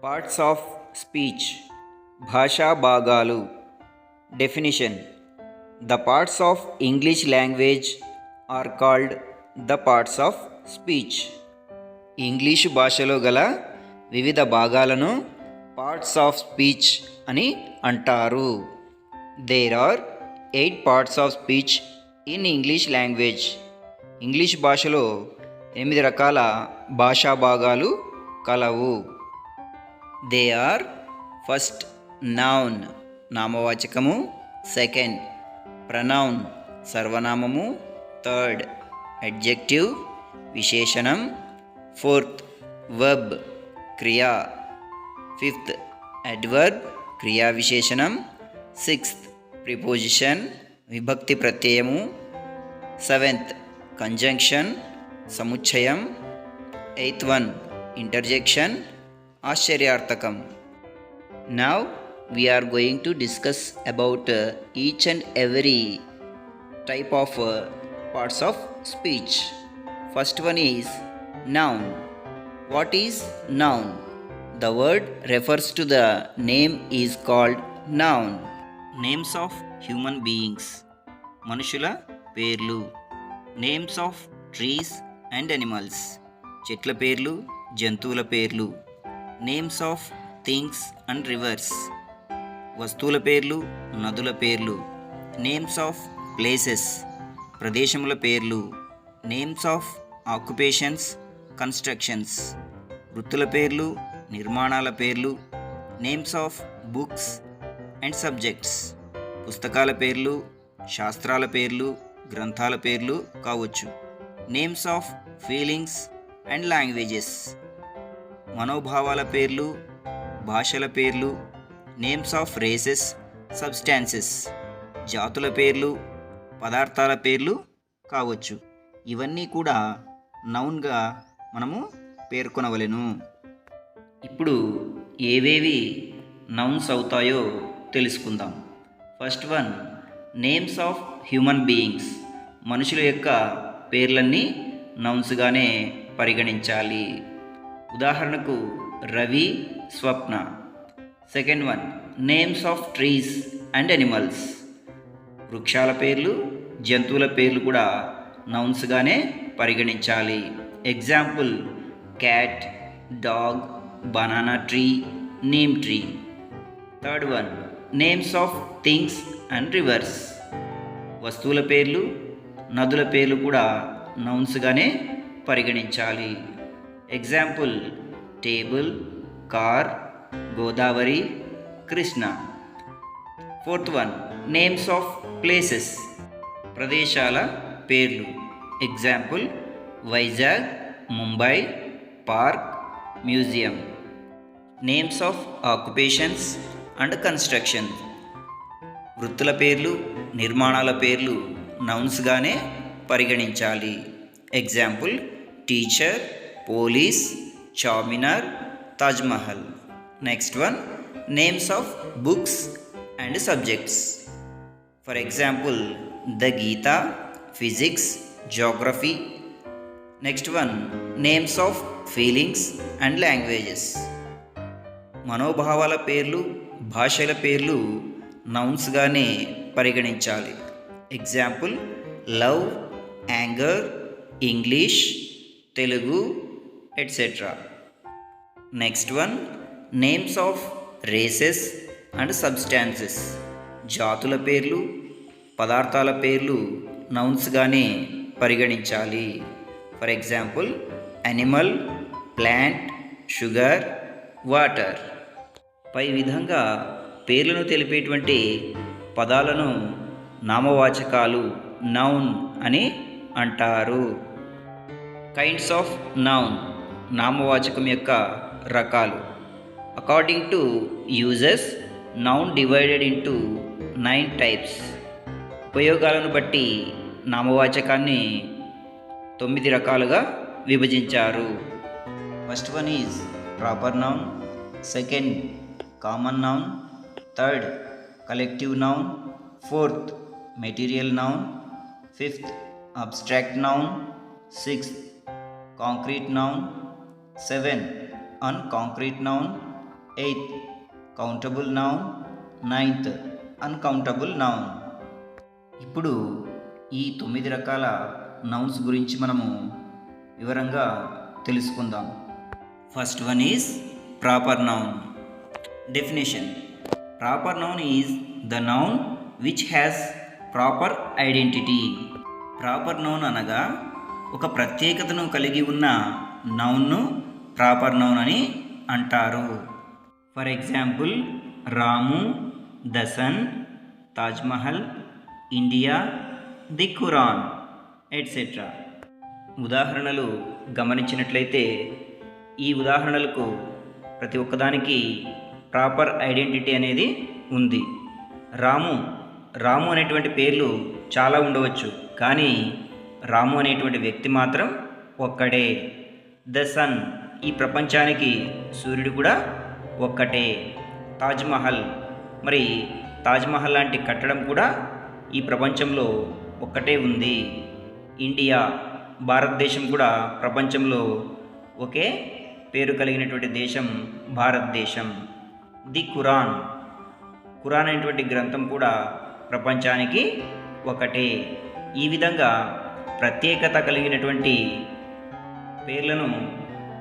Parts of speech భాషా భాగాలు. Definition: the parts of English language are called the parts of speech. English భాషలో గల వివిధ భాగాలను పార్ట్స్ ఆఫ్ స్పీచ్ అని అంటారు. There are 8 parts of speech in English language. English భాషలో 8 రకాల భాషా భాగాలు కలవు. దే ఆర్: ఫస్ట్, నౌన్ నామవాచకము. సెకండ్, ప్రనౌన్ సర్వనామము. థర్డ్, అడ్జెక్టివ్ విశేషణం. ఫోర్త్, వర్బ్ క్రియా. ఫిఫ్త్, అడ్వర్బ్ క్రియా విశేషణం. సిక్స్త్, ప్రిపోజిషన్ విభక్తి ప్రత్యయము. సెవెంత్, కంజంక్షన్ సముచ్చయం. Eighth one, interjection ఆశ్చర్యార్థకం. Now we are going to discuss about each and every type of parts of speech. First one is noun. What is noun? The word refers to the name is called noun. Names of human beings. మనుషుల పేర్లు. Names of trees and animals. చెట్ల పేర్లు, జంతువుల పేర్లు. Names of things and rivers. వస్తువుల పేర్లు, నదుల పేర్లు. Names of places. ప్రదేశముల పేర్లు. Names of occupations, constructions. వృత్తుల పేర్లు, నిర్మాణాల పేర్లు. Names of books and subjects. పుస్తకాల పేర్లు, శాస్త్రాల పేర్లు, గ్రంథాల పేర్లు కావచ్చు. Names of feelings and languages. మనోభావాల పేర్లు, భాషల పేర్లు. Names of races, substances. జాతుల పేర్లు, పదార్థాల పేర్లు కావచ్చు. ఇవన్నీ కూడా నౌన్గా మనము పేర్కొనవలెను. ఇప్పుడు ఏవేవి నౌన్స్ అవుతాయో తెలుసుకుందాం. First one, names of human beings. మనుషుల యొక్క పేర్లన్నీ నౌన్స్గానే పరిగణించాలి. ఉదాహరణకు Ravi, Swapna. Second one, names of trees and animals. వృక్షాల పేర్లు, జంతువుల పేర్లు కూడా నౌన్స్గానే పరిగణించాలి. Example: cat, dog, banana tree, neem tree. Third one, names of things and rivers. వస్తువుల పేర్లు, నదుల పేర్లు కూడా నౌన్స్గానే పరిగణించాలి. Example: table, car, Godavari, Krishna. Fourth one, names of places. ప్రదేశాల పేర్లు. Example: Vizag, Mumbai, park, museum. Names of occupations and construction. వృత్తుల పేర్లు, నిర్మాణాల పేర్లు నౌన్స్గానే పరిగణించాలి. Example: teacher, police, Charminar, Taj Mahal. Next one, names of books and subjects. For example: the Gita, physics, geography. Next one, names of feelings and languages. మనోభావాల పేర్లు, భాషల పేర్లు నౌన్స్గానే పరిగణించాలి. Example: love, anger, English, Telugu, etcetera. Next one, names of races and substances. జాతుల పేర్లు, పదార్థాల పేర్లు నౌన్స్గానే పరిగణించాలి. For example: animal, plant, sugar, water. పై విధంగా పేర్లను తెలిపేటువంటి పదాలను నామవాచకాలు, నౌన్ అని అంటారు. Kinds of noun. నామవాచకం యొక్క రకాలు. According to uses, noun divided into 9 types. ఉపయోగాలను బట్టి నామవాచకాన్ని 9 రకాలుగా విభజించారు. First one is proper noun. Second, common noun. Third, collective noun. Fourth, material noun. Fifth, abstract noun. Sixth, concrete noun. 7, unconcrete noun. Eighth countable noun, ninth uncountable noun. ఇప్పుడు ఈ 9 రకాల nouns గురించి మనము వివరంగా తెలుసుకుందాం. First one is proper noun. Definition: proper noun is the noun which has proper identity. Proper noun అనగా ఒక ప్రత్యేకతను కలిగి ఉన్న నౌన్ను ప్రాపర్ నౌన్ అని అంటారు. For example, Ramu, the sun, Taj Mahal, India, the Quran etcetera. ఉదాహరణలు గమనించినట్లయితే ఈ ఉదాహరణలకు ప్రతి ఒక్కదానికి ప్రాపర్ ఐడెంటిటీ అనేది ఉంది. రాము అనేటువంటి పేర్లు చాలా ఉండవచ్చు, కానీ రాము అనేటువంటి వ్యక్తి మాత్రం ఒక్కడే. ద సన్, ఈ ప్రపంచానికి సూర్యుడు కూడా ఒక్కటే. తాజ్మహల్, మరి తాజ్మహల్ లాంటి కట్టడం కూడా ఈ ప్రపంచంలో ఒక్కటే ఉంది. ఇండియా, భారతదేశం కూడా ప్రపంచంలో ఒకే పేరు కలిగినటువంటి దేశం భారతదేశం. ది ఖురాన్ అనేటువంటి గ్రంథం కూడా ప్రపంచానికి ఒకటే. ఈ విధంగా ప్రత్యేకత కలిగినటువంటి పేర్లను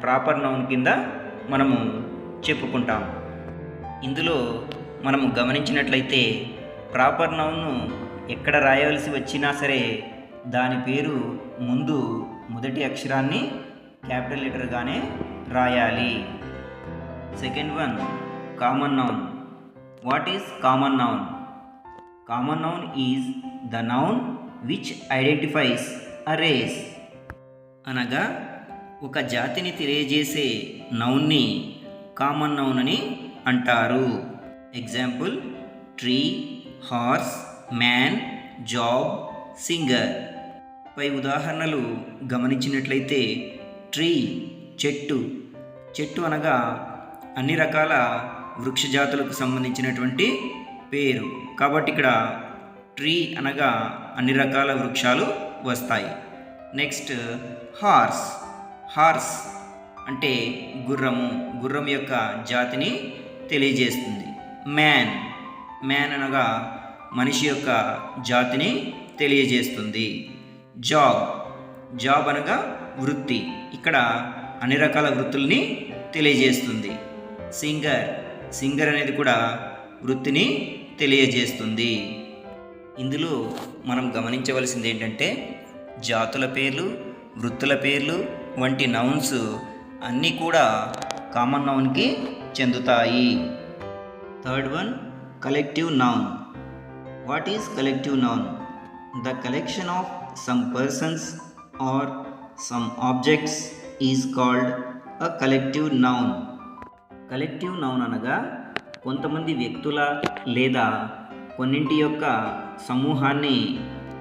ప్రాపర్ నౌన్ కింద మనము చెప్పుకుంటాం. ఇందులో మనము గమనించినట్లయితే ప్రాపర్ నౌన్ను ఎక్కడ రాయవలసి వచ్చినా సరే దాని పేరు ముందు మొదటి అక్షరాన్ని క్యాపిటల్ లెటర్గానే రాయాలి. Second one, common noun. What is common noun? Common noun is the noun which identifies a race. అనగా ఒక జాతిని తెలియజేసే నౌన్ని కామన్ నౌన్ అని అంటారు. Example, tree, horse, man, job, singer. పై ఉదాహరణలు గమనించినట్లయితే ట్రీ చెట్టు అనగా అన్ని రకాల వృక్ష జాతులకు సంబంధించినటువంటి పేరు, కాబట్టి ఇక్కడ ట్రీ అనగా అన్ని రకాల వృక్షాలు వస్తాయి. నెక్స్ట్, హార్స్ అంటే గుర్రం యొక్క జాతిని తెలియజేస్తుంది. మ్యాన్ అనగా మనిషి యొక్క జాతిని తెలియజేస్తుంది. జాబ్ అనగా వృత్తి, ఇక్కడ అన్ని రకాల వృత్తుల్ని తెలియజేస్తుంది. సింగర్ అనేది కూడా వృత్తిని తెలియజేస్తుంది. ఇందులో మనం గమనించవలసింది ఏంటంటే జాతుల పేర్లు, వృత్తుల పేర్లు వంటి నౌన్స్ అన్నీ కూడా కామన్ నౌన్కి చెందుతాయి. Third one, collective noun. What is collective noun? The collection of some persons or some objects is called a collective noun. Collective noun అనగా కొంతమంది వ్యక్తుల లేదా కొన్నింటి యొక్క సమూహాన్ని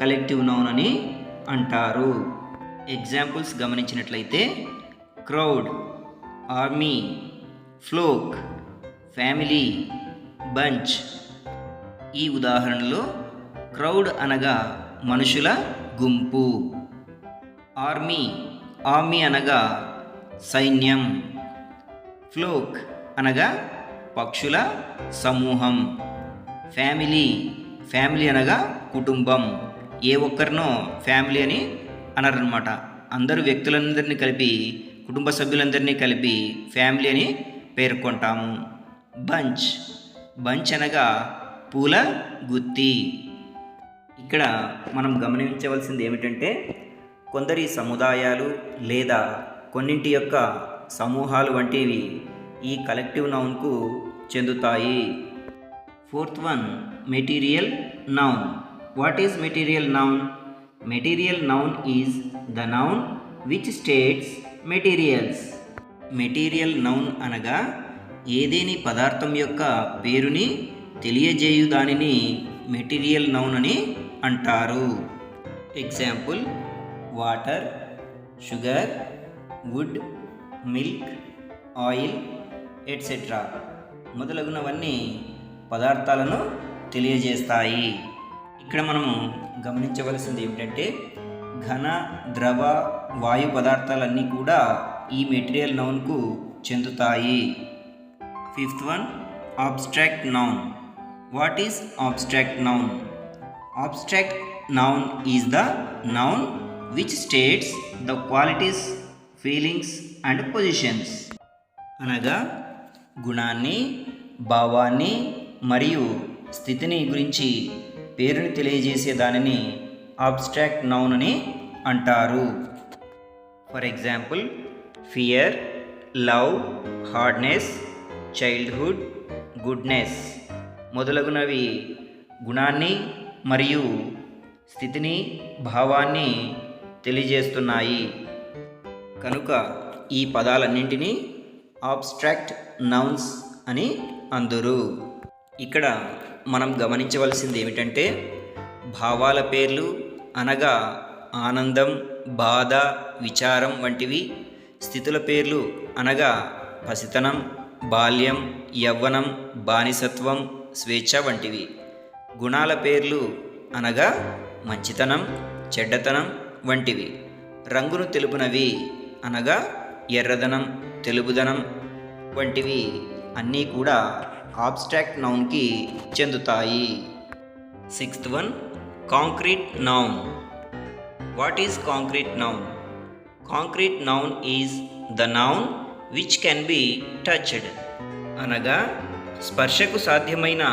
కలెక్టివ్ నౌన్ అని అంటారు. ఎగ్జాంపుల్స్ గమనించినట్లయితే crowd, army, flock, family, bunch. ఈ ఉదాహరణలో క్రౌడ్ అనగా మనుషుల గుంపు, ఆర్మీ అనగా సైన్యం, ఫ్లోక్ అనగా పక్షుల సమూహం, ఫ్యామిలీ అనగా కుటుంబం. ఏ ఒక్కరినో ఫ్యామిలీ అని అనరనమాట, అందరూ వ్యక్తులందరినీ కలిపి, కుటుంబ సభ్యులందరినీ కలిపి ఫ్యామిలీ అని పేర్కొంటాము. బంచ్ అనగా పూల గుత్తి. ఇక్కడ మనం గమనించవలసింది ఏమిటంటే కొందరి సముదాయాలు లేదా కొన్నింటి యొక్క సమూహాలు వంటివి ఈ కలెక్టివ్ నౌన్కు చెందుతాయి. Fourth one, material noun. What is material noun? Material noun is the noun which states materials. Material noun అనగా ఏదేని పదార్థం యొక్క పేరుని తెలియజేయు దానిని మెటీరియల్ నౌన్ అని అంటారు. Example, water, sugar, wood, milk, oil etcetera మొదలగునవన్నీ పదార్థాలను తెలియజేస్తాయి. ఇక్కడ మనము గమనించవలసింది ఏమిటంటే ఘన, ద్రవ, వాయు పదార్థాలన్నీ కూడా ఈ మెటీరియల్ నౌన్కు చెందుతాయి. Fifth one abstract noun. What is abstract noun? Abstract noun is the noun which states the qualities, feelings and positions. అనగా గుణాన్ని, భావాన్ని మరియు స్థితిని గురించి పేరుని తెలియజేసే దానిని abstract noun అని అంటారు. For example fear, love, hardness, childhood, goodness మొదలగునవి గుణాన్ని మరియు స్థితిని, భావాన్ని తెలియజేస్తున్నాయి. కనుక ఈ పదాలన్నింటినీ ఆబ్స్ట్రాక్ట్ నౌన్స్ అని అందురు. ఇక్కడ మనం గమనించవలసింది ఏమిటంటే భావాల పేర్లు అనగా ఆనందం, బాధ, విచారం వంటివి, స్థితుల పేర్లు అనగా పసితనం, బాల్యం, యవ్వనం, బానిసత్వం, స్వేచ్ఛ వంటివి, గుణాల పేర్లు అనగా మంచితనం, చెడ్డతనం వంటివి, రంగును తెలుపునవి అనగా ఎర్రదనం, తెలుపుదనం వంటివి అన్నీ కూడా ఆబ్స్ట్రాక్ట్ నౌన్కి చెందుతాయి. Sixth one concrete noun. What is concrete noun? Concrete noun is the noun which can be touched. అనగా స్పర్శకు సాధ్యమైన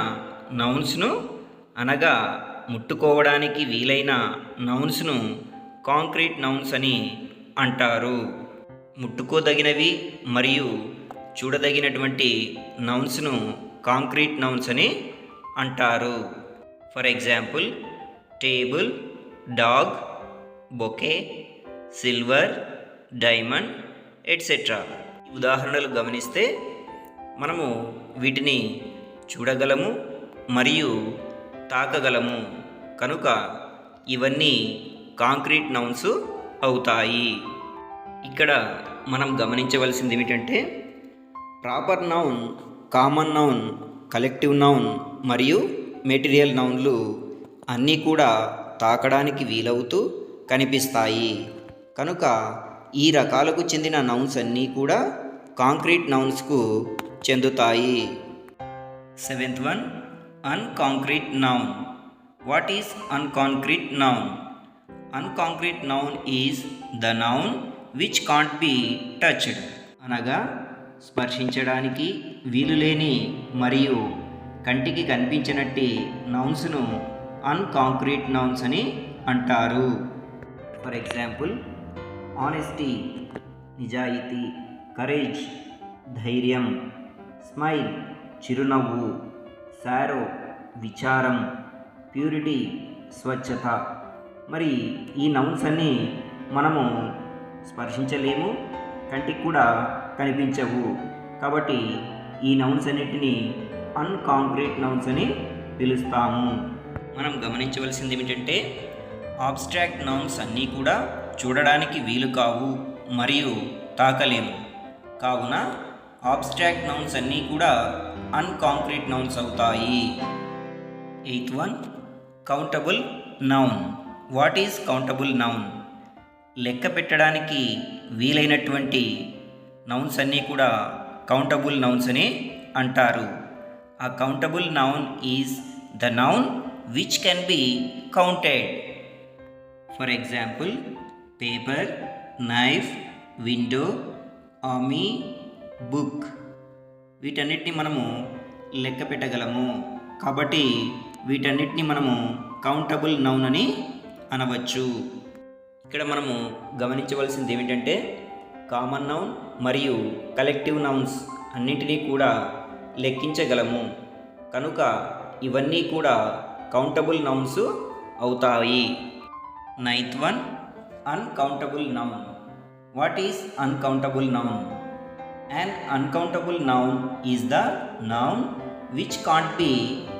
నౌన్స్ను అనగా ముట్టుకోవడానికి వీలైన నౌన్స్ను కాంక్రీట్ నౌన్స్ అని అంటారు. ముట్టుకోదగినవి మరియు చూడదగినటువంటి నౌన్స్ను కాంక్రీట్ నౌన్స్ అని అంటారు. For example table, dog, bouquet, silver, diamond etcetera. ఉదాహరణలు గమనిస్తే మనము వీటిని చూడగలము మరియు తాకగలము. కనుక ఇవన్నీ కాంక్రీట్ నౌన్స్ అవుతాయి. ఇక్కడ మనం గమనించవలసింది ఏమిటంటే proper noun, common noun, collective noun మరియు మెటీరియల్ నౌన్లు అన్నీ కూడా తాకడానికి వీలవుతూ కనిపిస్తాయి. కనుక ఈ రకాలకు చెందిన నౌన్స్ అన్నీ కూడా కాంక్రీట్ నౌన్స్కు చెందుతాయి. Seventh one unconcrete noun. What is unconcrete noun? Unconcrete noun is the noun which can't be touched. అనగా స్పర్శించడానికి వీలులేని మరియు కంటికి కనిపించినట్టి నౌన్స్ను అన్కాంక్రీట్ నౌన్స్ అని అంటారు. ఫర్ ఎగ్జాంపుల్ ఆనెస్టీ నిజాయితీ, కరేజ్ ధైర్యం, స్మైల్ చిరునవ్వు, సారో విచారం, ప్యూరిటీ స్వచ్ఛత. మరి ఈ నౌన్స్ అన్నీ మనము స్పర్శించలేము, కంటికి కూడా కనిపించవు. కాబట్టి ఈ నౌన్స్ అన్నిటినీ అన్కాంక్రీట్ నౌన్స్ అని పిలుస్తాము. మనం గమనించవలసింది ఏమిటంటే ఆబ్స్ట్రాక్ట్ నౌన్స్ అన్నీ కూడా చూడడానికి వీలు కావు మరియు తాకలేము. కావున ఆబ్స్ట్రాక్ట్ నౌన్స్ అన్నీ కూడా అన్కాంక్రీట్ నౌన్స్ అవుతాయి. Eighth one countable noun. What is countable noun? లెక్క పెట్టడానికి వీలైనటువంటి నౌన్స్ అన్నీ కూడా కౌంటబుల్ నౌన్స్ అని అంటారు. ఆ countable noun is the noun which can be counted. For example paper, knife, window, army, book వీటన్నిటిని మనము లెక్క పెట్టగలము. కాబట్టి వీటన్నిటిని మనము కౌంటబుల్ నౌన్ అని అనవచ్చు. ఇక్కడ మనము గమనించవలసింది ఏమిటంటే కామన్ నౌన్ మరియు కలెక్టివ్ నౌన్స్ అన్నింటినీ కూడా లెక్కించగలము. కనుక ఇవన్నీ కూడా కౌంటబుల్ నౌన్స్ అవుతాయి. Ninth one uncountable noun. What is uncountable noun? An uncountable noun is the noun which can't be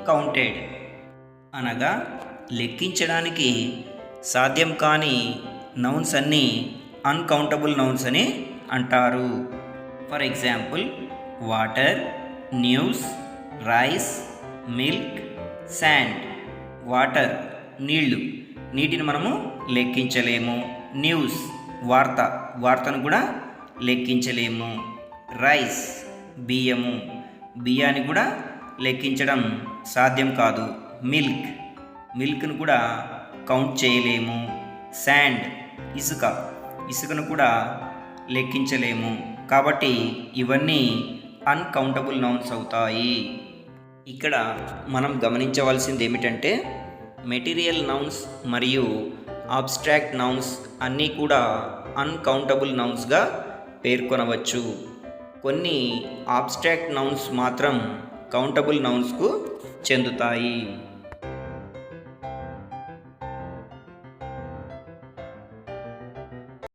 counted. అనగా లెక్కించడానికి సాధ్యం కాని నౌన్స్ అన్నీ అన్కౌంటబుల్ నౌన్స్ అని అంటారు. For example water, news, rice, milk, sand. Water నీళ్లు, నీటిని మనము లెక్కించలేము. న్యూస్ వార్తను కూడా లెక్కించలేము. రైస్ బియ్యము, బియ్యాన్ని కూడా లెక్కించడం సాధ్యం కాదు. మిల్క్ను కూడా కౌంట్ చేయలేము. శాండ్ ఇసుకను కూడా లెక్కించలేము. కాబట్టి ఇవన్నీ అన్కౌంటబుల్ నౌన్స్ అవుతాయి. ఇక్కడ మనం గమనించవలసింది ఏమిటంటే మెటీరియల్ నౌన్స్ మరియు అబ్స్ట్రాక్ట్ నౌన్స్ అన్నీ కూడా అన్కౌంటబుల్ నౌన్స్గా పేర్కొనవచ్చు. కొన్ని అబ్స్ట్రాక్ట్ నౌన్స్ మాత్రం కౌంటబుల్ నౌన్స్కు చెందుతాయి.